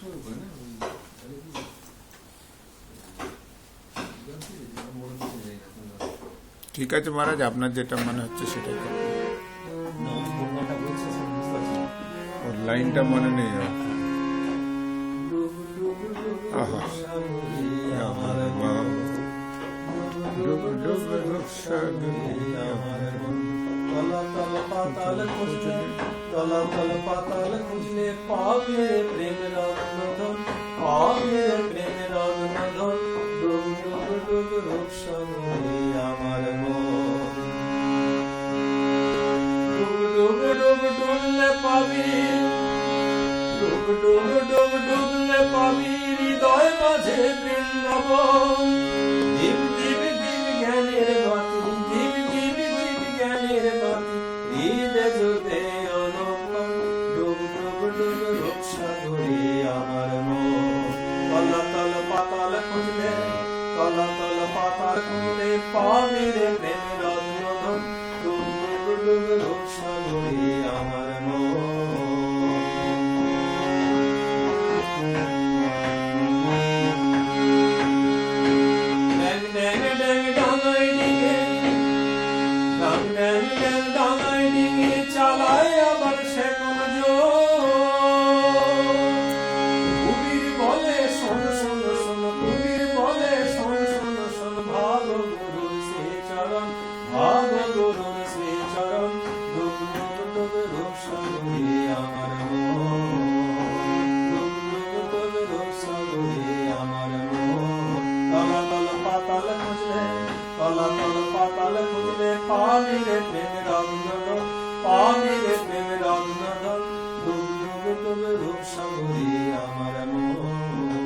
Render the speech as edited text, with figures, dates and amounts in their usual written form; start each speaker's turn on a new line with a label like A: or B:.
A: সময় করে না
B: ঠিক আছে মহারাজ, আপনার যেটা মনে হচ্ছে সেটাই করবেন। ওর লাইনটা মনে নেই। আহা, আমার মন ডুব ডুব ডুব সাগরে আমার মন।
C: তলাতল পাতাল খুঁজলে, তলাতল পাতাল খুঁজলে পাবে প্রেম রত্নধন, পাবে প্রেম রত্নধন। ডুব ডুব ডুব রূপ সাগরে আমার মন। ডুব ডুব ডুব ডুবলে পাবি, ডুব ডুব ডুব ডুবলে পাবি হৃদয় মাঝে বৃন্দাবন। দীপ দীপ দীপ জ্ঞানের বাতি, দীপ দীপ দীপ জ্ঞানের বাতি, হৃদয় জ্যোতে অনন্তন। ডুব ডুব ডুব রূপ সাগরে আমার মন। তলাতল পাতাল খুঁজলে, তলাতল পাতাল খুঁজলে পাবি রে প্রেম রত্নধন। ডুব ডুব ডুব রূপ সাগরে আমার মন। ড্যাং ড্যাং ড্যাং ডাঙায় ডিঙে, ড্যাং ড্যাং ড্যাং ডাঙায় ডিঙে চালায় আবার সে কোন কবির বলে শোন শোন শোন, কবির বলে শোন শোন শোন। ভাগ গুরুর শ্রী চরণ, ভাগ গুরুর শ্রী চরণ। ডুব ডুব ডুব রূপ সাগরে আমার মন। ডুব ডুব ডুব রূপ সাগরে আমার মন। তলাতল পাতাল খুঁজলে, তলাতল পাতাল খুঁজলে পাবি রে প্রেম রত্নধন, পাবি রে প্রেম রত্নধন। ডুব ডুব ডুব রূপ সাগরে আমার মন।